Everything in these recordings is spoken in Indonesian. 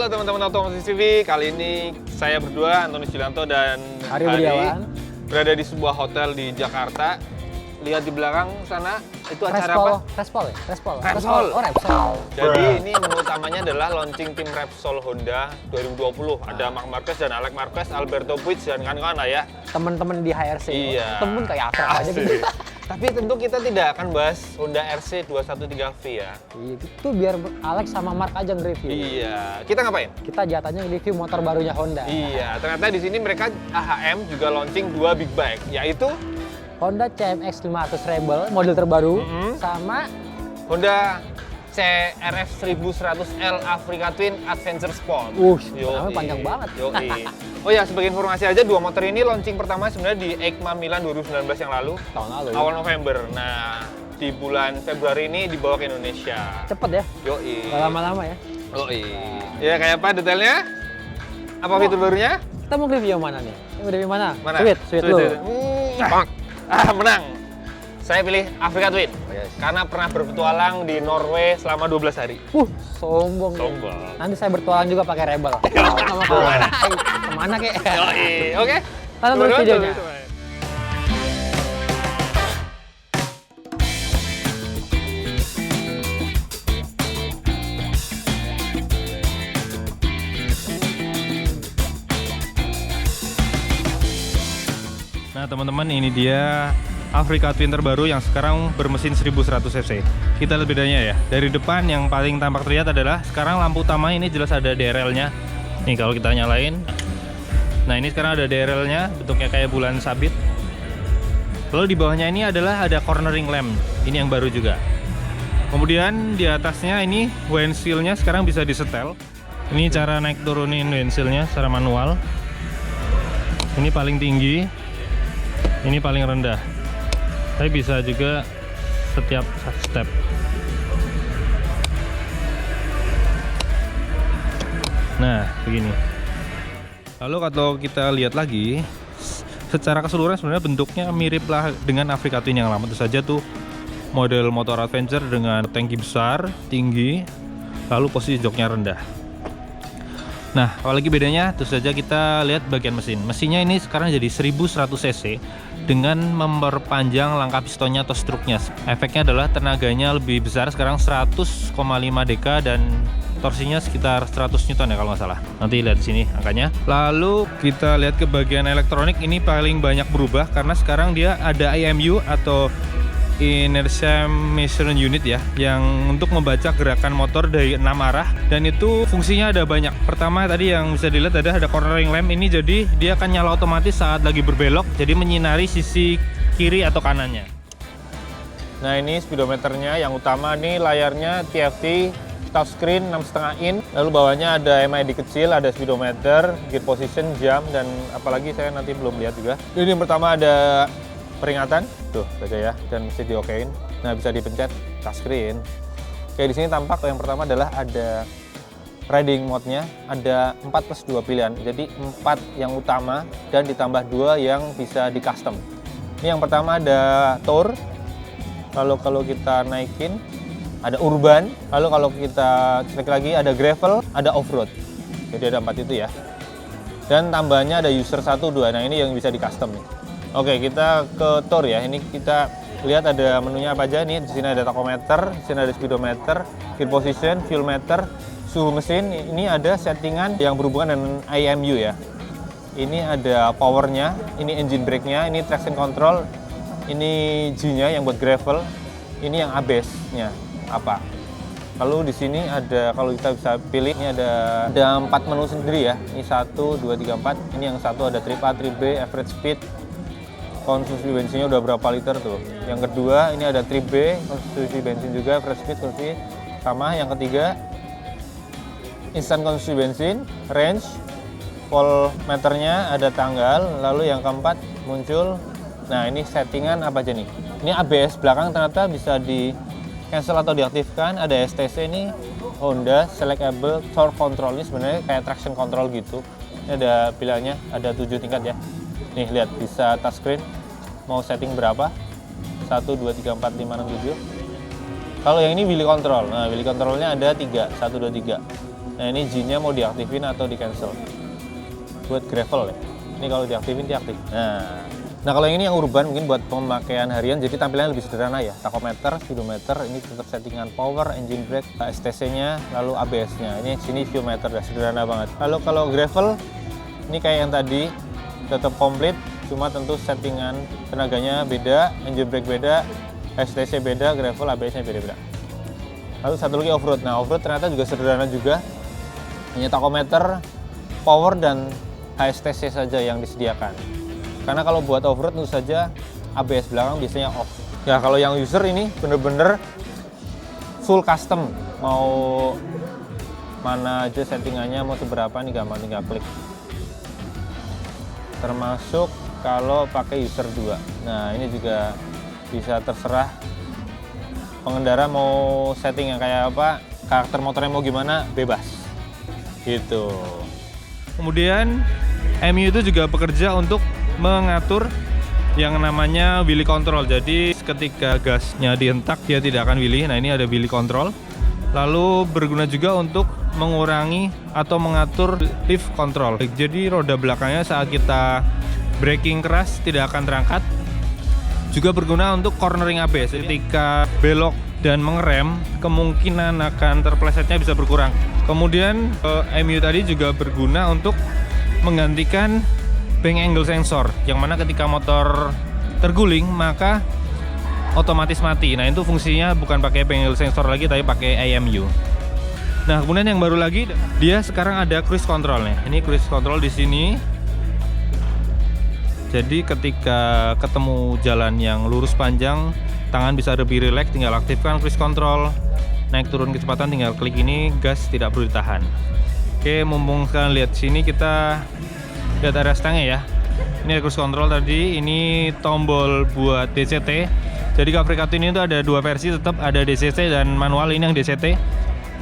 Halo teman-teman Otomotif TV, kali ini saya berdua, Antonius Julianto dan Hari Budiawan, berada di sebuah hotel di Jakarta. Lihat di belakang sana, itu acara Respol, apa? Respol ya? Respol. Repsol. Oh, Repsol. Jadi ini menu utamanya adalah launching tim Repsol Honda 2020. Ada Marc Marquez dan Alex Marquez, Alberto Puig dan kawan-kawan lah ya. Temen-temen di HRC. Iya. Temen kayak akrab aja gitu. Tapi tentu kita tidak akan bahas Honda RC 213V ya. Iya, itu biar Alex sama Mark aja nge-review. Iya. Kita ngapain? Kita jatahnya nge-review motor barunya Honda. Iya. Ternyata di sini mereka AHM juga launching dua big bike, yaitu Honda CMX 500 Rebel model terbaru sama Honda CRF 1100L Africa Twin Adventure Sport. namanya panjang banget. Yoi. Oh ya, sebagai informasi aja, dua motor ini launching pertama sebenarnya di EICMA Milan 2019 yang lalu, Tahun lalu. awal November. Nah, di bulan Februari ini dibawa ke Indonesia. Cepet ya? Yoi. Gak lama-lama ya? Yoi. Ya, kayak apa detailnya? Apa fitur barunya? Kita mau review yang mana nih? Mau review mana? Mana? Sweet lu. Menang. Saya pilih Africa Twin. Karena pernah berpetualang di Norway selama 12 hari. Sombong. Sombong. Nanti saya bertualang juga pakai Rebel. Sama kemana? Kemana kek? Yoi. Oke. Tonton terus videonya. Nah teman-teman, ini dia Africa Twin terbaru yang sekarang bermesin 1100 cc. Kita lihat bedanya ya. Dari depan yang paling tampak terlihat adalah sekarang lampu utama ini jelas ada DRL-nya. Nih kalau kita nyalain. Nah ini sekarang ada DRL-nya, bentuknya kayak bulan sabit. Lalu di bawahnya ini adalah ada cornering lamp. Ini yang baru juga. Kemudian di atasnya ini windshield-nya sekarang bisa disetel. Ini cara naik turunin windshield-nya secara manual. Ini paling tinggi. Ini paling rendah. Tapi bisa juga setiap step. Nah, begini. Lalu kalau kita lihat lagi, secara keseluruhan sebenarnya bentuknya mirip lah dengan Africa Twin yang lama. Itu saja tuh model motor adventure dengan tangki besar, tinggi, lalu posisi joknya rendah. Nah, apalagi bedanya, terus saja kita lihat bagian mesin. Mesinnya ini sekarang jadi 1100 cc dengan memperpanjang langkah pistonnya atau struknya. Efeknya adalah tenaganya lebih besar, sekarang 100,5 dk dan torsinya sekitar 100 Newton ya kalau nggak salah. Nanti lihat di sini angkanya. Lalu kita lihat ke bagian elektronik, ini paling banyak berubah karena sekarang dia ada IMU atau Inertia Measurement Unit ya, yang untuk membaca gerakan motor dari 6 arah, dan itu fungsinya ada banyak. Pertama tadi yang bisa dilihat ada cornering lamp ini, jadi dia akan nyala otomatis saat lagi berbelok, jadi menyinari sisi kiri atau kanannya. Nah ini speedometernya yang utama nih, layarnya TFT touchscreen 6,5 in, lalu bawahnya ada MID kecil, ada speedometer, gear position, jam, dan apalagi saya nanti belum lihat juga. Jadi yang pertama ada peringatan, tuh baca ya, dan mesti diokein. Nah bisa dipencet touchscreen. Kayak di sini tampak yang pertama adalah ada riding mode-nya, ada 4+2 pilihan. Jadi 4 yang utama dan ditambah 2 yang bisa di custom. Ini yang pertama ada Tour. Lalu kalau kita naikin ada Urban. Lalu kalau kita cek lagi ada Gravel, ada Off-road. Jadi ada 4 itu ya. Dan tambahnya ada User 1, 2. Nah ini yang bisa di custom nih. Oke, kita ke Tour ya. Ini kita lihat ada menunya apa aja nih. Di sini ada tachometer, di sini ada speedometer, gear position, fuel meter, suhu mesin. Ini ada settingan yang berhubungan dengan IMU ya. Ini ada powernya, ini engine brake-nya, ini traction control, ini G-nya yang buat gravel, ini yang ABS-nya apa. Lalu di sini ada, kalau kita bisa pilih, ini ada 4 menu sendiri ya. Ini 1, 2, 3, 4. Ini yang satu ada trip A, trip B, average speed. Konsumsi bensinnya udah berapa liter tuh. Yang kedua ini ada trip B, konsumsi bensin juga, average speed, konsumsi sama. Yang ketiga instant konsumsi bensin, range, voltmeternya, ada tanggal. Lalu yang keempat muncul, nah ini settingan apa aja nih. Ini ABS belakang ternyata bisa di cancel atau diaktifkan. Ada STC ini, Honda Selectable Torque Control, ini sebenarnya kayak traction control gitu. Ini ada pilihannya, ada 7 tingkat ya. Nih lihat, bisa touchscreen, mau setting berapa, 1, 2, 3, 4, 5, 6, 7. Kalau yang ini wheel control, nah wheel controlnya ada 3, 1, 2, 3. Nah ini G-nya mau diaktifin atau di cancel. Buat gravel ya. Ini kalau diaktifin diaktif. Nah kalau yang ini yang urban mungkin buat pemakaian harian, jadi tampilannya lebih sederhana ya. Tachometer, speedometer, ini tetap settingan power, engine brake, STC-nya, lalu ABS-nya. Ini sini viewmeter, udah sederhana banget. Lalu kalau gravel, ini kayak yang tadi, tetap komplit, cuma tentu settingan tenaganya beda, engine brake beda, STC beda, gravel, ABS-nya beda-beda. Lalu satu lagi off-road. Nah off-road ternyata juga sederhana juga. Hanya tachometer, power, dan HSTC saja yang disediakan. Karena kalau buat off-road tentu saja ABS belakang biasanya off. Ya kalau yang user ini bener-bener full custom. Mau mana aja settingannya, mau seberapa nih gampang tinggal klik. Termasuk kalau pakai user 2. Nah ini juga bisa terserah pengendara mau setting yang kayak apa, karakter motornya mau gimana, bebas. Gitu. Kemudian MU itu juga bekerja untuk mengatur yang namanya wheelie control. Jadi ketika gasnya dientak dia tidak akan wheelie. Nah ini ada wheelie control. Lalu berguna juga untuk mengurangi atau mengatur lift control. Jadi roda belakangnya saat kita braking keras tidak akan terangkat. Juga berguna untuk cornering ABS. Ketika belok dan mengerem, kemungkinan akan terplesetnya bisa berkurang. Kemudian MU tadi juga berguna untuk menggantikan bank angle sensor, yang mana ketika motor terguling maka otomatis mati. Nah itu fungsinya bukan pakai bank angle sensor lagi, tapi pakai IMU. Nah kemudian yang baru lagi, dia sekarang ada cruise controlnya. Ini cruise control di sini. Jadi ketika ketemu jalan yang lurus panjang, tangan bisa lebih rileks, tinggal aktifkan cruise control. Naik turun kecepatan tinggal klik ini, gas tidak perlu ditahan. Oke, mumpung kalian lihat sini, kita lihat area stangnya ya. Ini cruise control tadi, ini tombol buat DCT. Jadi Capricato ini tuh ada dua versi, tetap ada DCT dan manual. Ini yang DCT.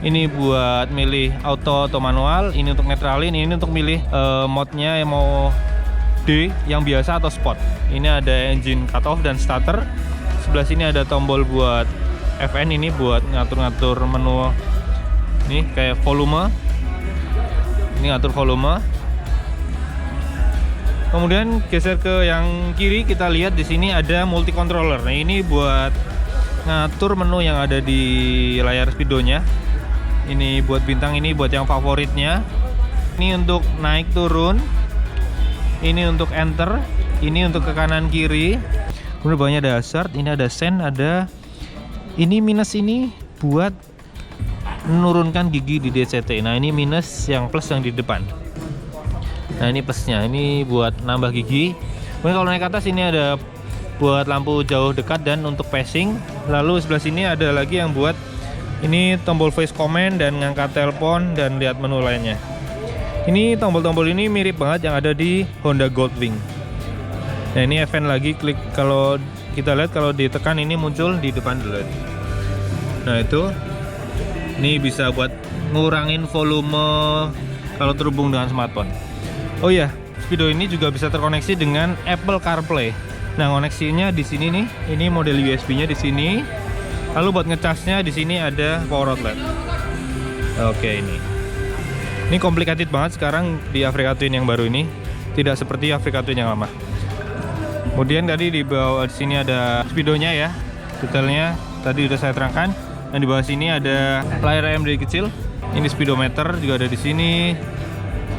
Ini buat milih auto atau manual, ini untuk netralin, ini untuk milih modnya yang mau D yang biasa atau sport. Ini ada engine cutoff dan starter. Sebelah sini ada tombol buat FN, ini buat ngatur-ngatur menu. Ini kayak volume. Ini ngatur volume. Kemudian geser ke yang kiri, kita lihat di sini ada multi controller. Nah, ini buat ngatur menu yang ada di layar speedonya. Ini buat bintang, ini buat yang favoritnya. Ini untuk naik turun. Ini untuk enter. Ini untuk ke kanan kiri. Kemudian bawahnya ada hazard, ini ada sen, ada ini minus, ini buat menurunkan gigi di DCT. Nah, ini minus, yang plus yang di depan. Nah, ini plusnya, ini buat nambah gigi. Kemudian kalau naik ke atas ini ada buat lampu jauh dekat dan untuk passing. Lalu sebelah sini ada lagi yang buat ini tombol voice command dan ngangkat telepon dan lihat menu lainnya. Ini tombol-tombol ini mirip banget yang ada di Honda Goldwing. Nah, ini event lagi, klik, kalau kita lihat kalau ditekan ini muncul di depan dulu. Nah, itu ini bisa buat ngurangin volume kalau terhubung dengan smartphone. Oh ya, Speedo ini juga bisa terkoneksi dengan Apple CarPlay. Nah, koneksinya di sini nih. Ini model USB-nya di sini. Lalu buat ngecasnya di sini ada power outlet. Oke, ini complicated banget sekarang di Africa Twin yang baru ini. Tidak seperti Africa Twin yang lama. Kemudian tadi di bawah sini ada speedonya ya. Detailnya tadi udah saya terangkan. Dan di bawah sini ada layar AMD kecil. Ini speedometer juga ada di sini.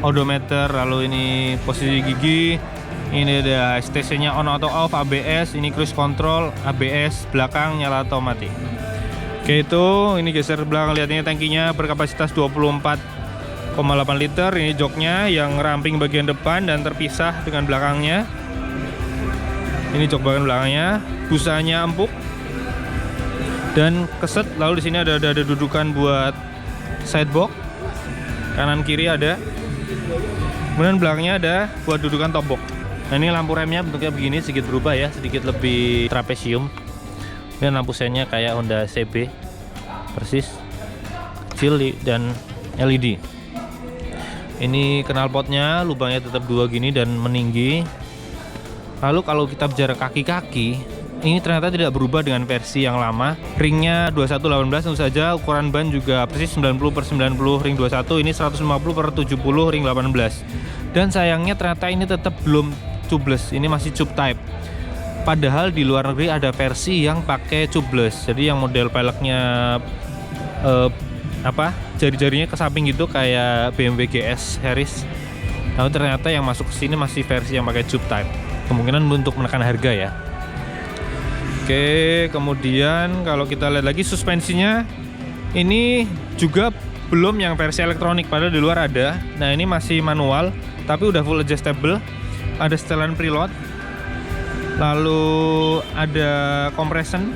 Odometer, lalu ini posisi gigi. Ini ada STC-nya on atau off, ABS, ini cruise control, ABS belakang nyala atau mati. Oke, itu ini geser belakang, lihat ini tangkinya berkapasitas 24,8 liter. Ini joknya yang ramping bagian depan dan terpisah dengan belakangnya. Ini jok bagian belakangnya, busanya empuk dan keset. Lalu di sini ada dudukan buat sidebox, kanan kiri ada. Kemudian belakangnya ada buat dudukan top box. Nah, ini lampu remnya bentuknya begini, sedikit berubah ya, sedikit lebih trapesium. Dan lampu sennya kayak Honda CB, persis, kecil dan LED. Ini knalpotnya, lubangnya tetap dua gini dan meninggi. Lalu kalau kita bicara kaki-kaki, ini ternyata tidak berubah dengan versi yang lama. Ringnya 2118 tentu saja, ukuran ban juga persis 90/90 ring 21, ini 150/70 ring 18. Dan sayangnya ternyata ini tetap belum tubeless, ini masih tube type. Padahal di luar negeri ada versi yang pakai tubeless. Jadi yang model peleknya jari-jarinya ke samping gitu kayak BMW GS series. Tapi ternyata yang masuk ke sini masih versi yang pakai tube type. Kemungkinan untuk menekan harga ya. Oke, kemudian kalau kita lihat lagi suspensinya, ini juga belum yang versi elektronik, padahal di luar ada. Nah ini masih manual, tapi udah full adjustable. Ada setelan preload, lalu ada compression,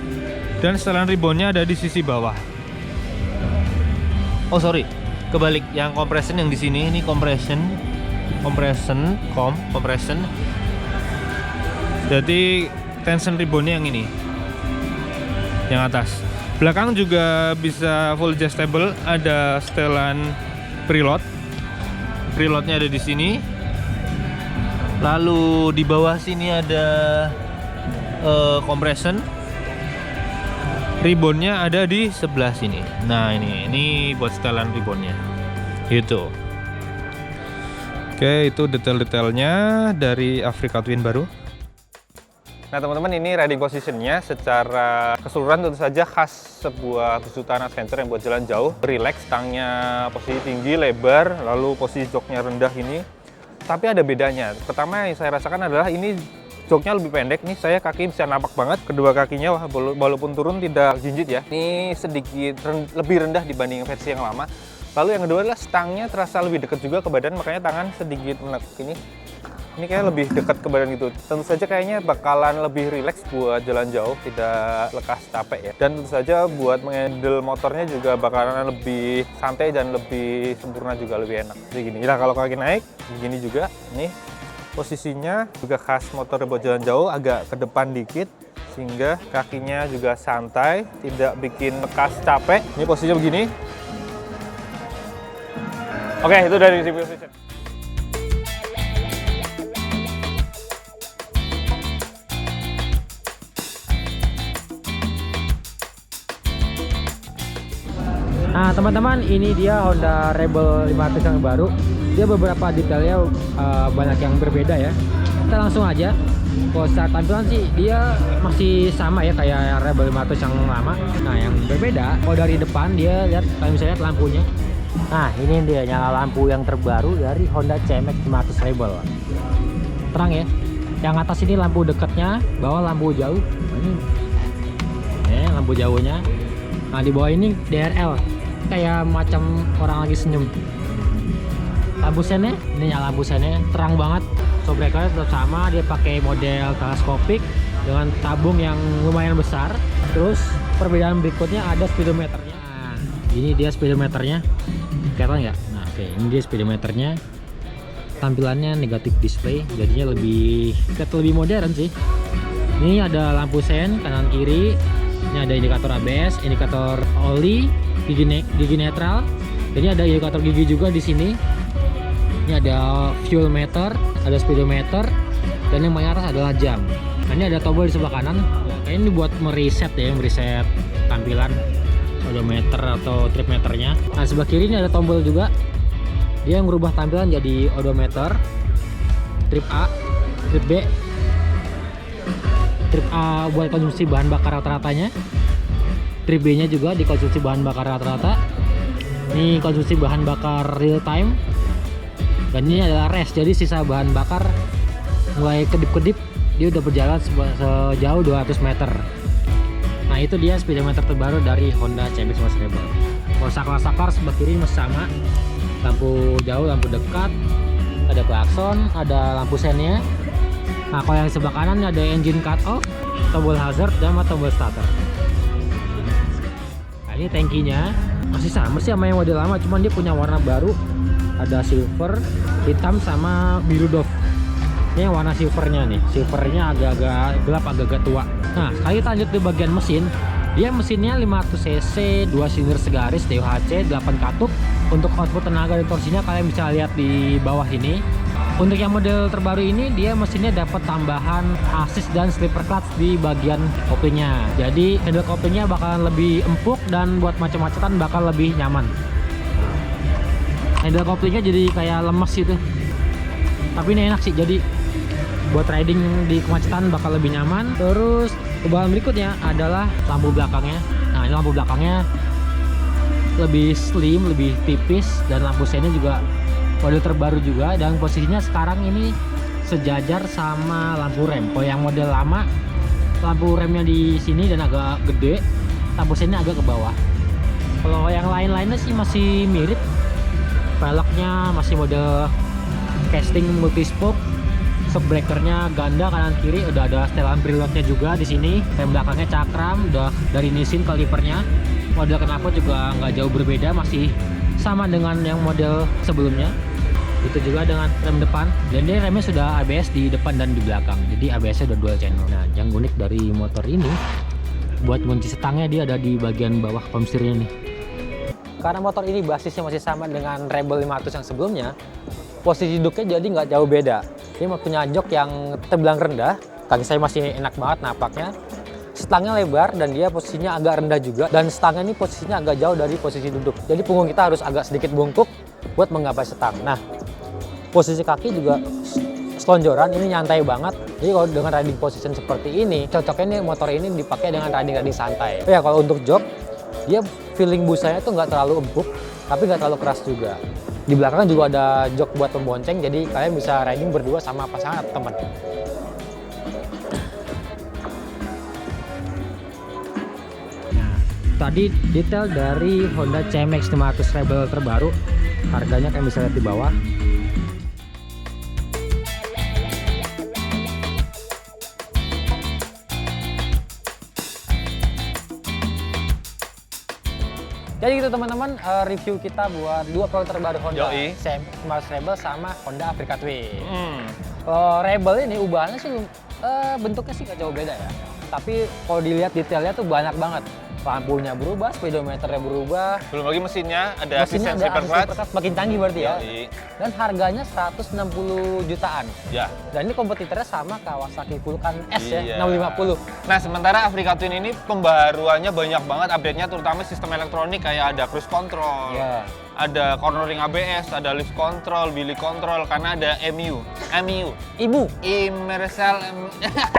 dan setelan ribbonnya ada di sisi bawah. Oh sorry, kebalik. Yang compression yang di sini ini compression. Jadi tension ribbonnya yang ini, yang atas. Belakang juga bisa full adjustable, ada setelan preload. Preloadnya ada di sini. Lalu di bawah sini ada compression. Ribbonnya ada di sebelah sini. Nah ini buat setelan ribbonnya. Gitu. Oke, itu detail-detailnya dari Africa Twin baru. Nah teman-teman, ini riding positionnya secara keseluruhan tentu saja khas sebuah kejutan adventure yang buat jalan jauh. Relax, stangnya posisi tinggi, lebar, lalu posisi joknya rendah ini. Tapi ada bedanya. Pertama yang saya rasakan adalah ini joknya lebih pendek. Nih saya kaki bisa napak banget. Kedua kakinya walaupun turun tidak jinjit ya. Ini sedikit lebih rendah dibanding versi yang lama. Lalu yang kedua adalah stangnya terasa lebih dekat juga ke badan, makanya tangan sedikit menekuk ini. Ini kayak lebih dekat ke badan gitu. Tentu saja kayaknya bakalan lebih rileks buat jalan jauh, tidak lekas capek ya. Dan tentu saja buat menghandle motornya juga bakalan lebih santai dan lebih sempurna, juga lebih enak. Jadi gini, nah kalau kaki naik, begini juga. Nih posisinya juga khas motor buat jalan jauh, agak ke depan dikit, sehingga kakinya juga santai, tidak bikin lekas capek. Ini posisinya begini. Oke, itu dari review position. Nah teman-teman, ini dia Honda Rebel 500 yang baru. Dia beberapa detailnya banyak yang berbeda ya. Kita langsung aja. Kalau secara tampilan sih dia masih sama ya kayak Rebel 500 yang lama. Nah yang berbeda, kalau dari depan dia lihat, kalau misalnya lihat lampunya. Nah ini dia nyala lampu yang terbaru dari Honda CMX 500 Rebel. Terang ya. Yang atas ini lampu dekatnya, bawah lampu jauh. Ini lampu jauhnya. Nah di bawah ini DRL, kayak macam orang lagi senyum. Lampu sennya, ini nyala lampu sennya, terang banget. Shock breaker tetap sama, dia pakai model teleskopik dengan tabung yang lumayan besar. Terus perbedaan berikutnya ada speedometernya. Nah, ini dia speedometernya, kelihatan nggak? Nah, oke, ini dia speedometernya. Tampilannya negatif display, jadinya lebih modern sih. Ini ada lampu sen kanan kiri. Ini ada indikator ABS, indikator oli, gigi netral. Ini ada indikator gigi juga di sini. Ini ada fuel meter, ada speedometer, dan yang paling atas adalah jam. Nah, ini ada tombol di sebelah kanan. Kayaknya ini buat mereset ya, mereset tampilan odometer atau trip meternya. Nah, sebelah kiri ini ada tombol juga. Dia yang merubah tampilan jadi odometer, trip A, trip B. Trip A buat konsumsi bahan bakar rata-ratanya. Trip B nya juga dikonsumsi bahan bakar rata-rata. Ini konsumsi bahan bakar real time. Dan ini adalah rest, jadi sisa bahan bakar mulai kedip-kedip dia udah berjalan sejauh 200 meter. Nah itu dia speedometer terbaru dari Honda CMX 500 Rebel. Kalau saklar sebelah kiri masih sama, lampu jauh, lampu dekat, ada klakson, ada lampu sennya. Nah kalau yang sebelah kanan ada engine cut off, tombol hazard, dan tombol starter. Nah ini tankinya masih sama sih sama yang model lama, cuman dia punya warna baru. Ada silver, hitam, sama biru doff. Ini yang warna silvernya nih. Silvernya agak-agak gelap, agak-agak tua. Nah sekali kita lanjut di bagian mesin. Dia mesinnya 500 cc, 2 silinder segaris, DOHC, 8 katup. Untuk output tenaga dan torsinya kalian bisa lihat di bawah ini. Untuk yang model terbaru ini dia mesinnya dapat tambahan assist dan slipper clutch di bagian koplingnya. Jadi handle koplingnya bakalan lebih empuk dan buat macet-macetan bakal lebih nyaman. Handle koplingnya jadi kayak lemes gitu. Tapi ini enak sih, jadi buat riding di kemacetan bakal lebih nyaman. Terus kebahan berikutnya adalah lampu belakangnya. Nah, ini lampu belakangnya lebih slim, lebih tipis, dan lampu seinnya juga model terbaru juga, dan posisinya sekarang ini sejajar sama lampu rem. Kalau yang model lama lampu remnya di sini dan agak gede, lampu seinnya agak ke bawah. Kalau yang lain-lainnya sih masih mirip. Velgnya masih model casting multispoke, shockbreakernya ganda kanan kiri, udah ada setelan preloadnya juga di sini. Rem belakangnya cakram, udah dari Nissin kalipernya. Model knalpot juga nggak jauh berbeda, masih sama dengan yang model sebelumnya. Itu juga dengan rem depan, dan dia remnya sudah ABS di depan dan di belakang, jadi ABS-nya udah dual channel. Nah, yang unik dari motor ini, buat kunci setangnya dia ada di bagian bawah komstirnya nih. Karena motor ini basisnya masih sama dengan Rebel 500 yang sebelumnya, posisi duduknya jadi nggak jauh beda. Dia punya jok yang terbilang rendah, kaki saya masih enak banget napaknya. Stangnya lebar dan dia posisinya agak rendah juga, dan stangnya ini posisinya agak jauh dari posisi duduk. Jadi punggung kita harus agak sedikit bungkuk buat menggapai stang. Nah, posisi kaki juga selonjoran, ini nyantai banget. Jadi kalau dengan riding position seperti ini, cocoknya nih motor ini dipakai dengan riding santai. Ya, kalau untuk jok, dia feeling busanya tuh nggak terlalu empuk, tapi nggak terlalu keras juga. Di belakang juga ada jok buat pembonceng, jadi kalian bisa riding berdua sama pasangan atau teman. Tadi detail dari Honda CMX 500 Rebel terbaru, harganya kalian bisa lihat di bawah. Jadi gitu teman-teman, review kita buat dua produk terbaru Honda, CMX 500 Rebel sama Honda Africa Twin. Rebel ini ubahannya sih bentuknya sih gak jauh beda ya, tapi kalau dilihat detailnya tuh banyak banget. Lampunya berubah, speedometernya berubah. Belum lagi mesinnya ada mesinnya assistant slipper clutch. Makin canggih berarti ya. Yoi. Dan harganya 160 jutaan. Ya. Dan ini kompetitornya sama Kawasaki Vulcan S Iya. ya, 650. Nah, sementara Africa Twin ini pembaruannya banyak banget update-nya, terutama sistem elektronik kayak ada cruise control. Iya. Ada cornering ABS, ada lift control, wheelie control, karena ada EMU. Ibu. Inertial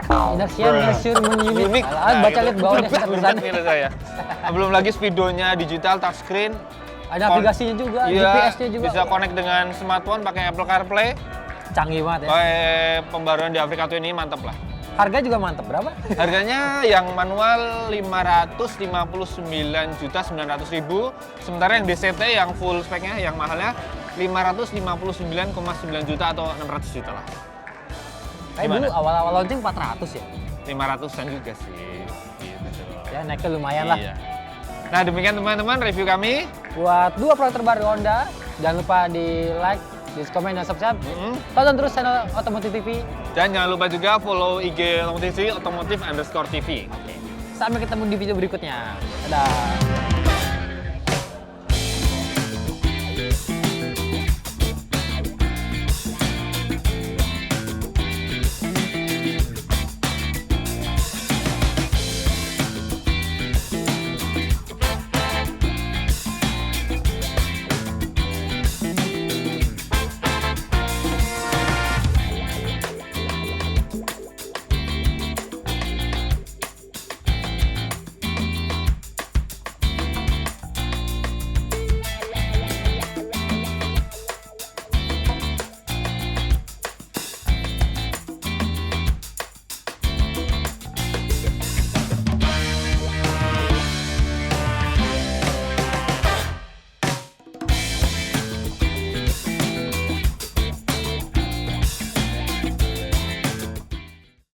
Inertial Measurement Unit. Baca lihat bawahnya tulisannya. Saya. Belum lagi speedonya digital touchscreen. Ada aplikasinya juga, Iya, GPS-nya juga. bisa connect dengan smartphone pakai Apple CarPlay. Canggih banget ya. Pembaruan di Africa Twin ini mantep lah. Harga juga mantep, berapa? Harganya yang manual 559.900.000, sementara yang DCT yang full speknya yang mahalnya 559,9 juta atau 600 juta lah. Kayak dulu awal-awal launching 400 ya. 500-an juga sih. Gitu. Ya, naiknya lumayan lah. Iya. Nah, demikian teman-teman review kami. Buat dua produk terbaru Honda, jangan lupa di like, di komen, dan subscribe. Tonton terus channel Otomotif TV. Dan jangan lupa juga follow IG Otomotif TV, Otomotif_TV. Sampai ketemu di video berikutnya. Dadah.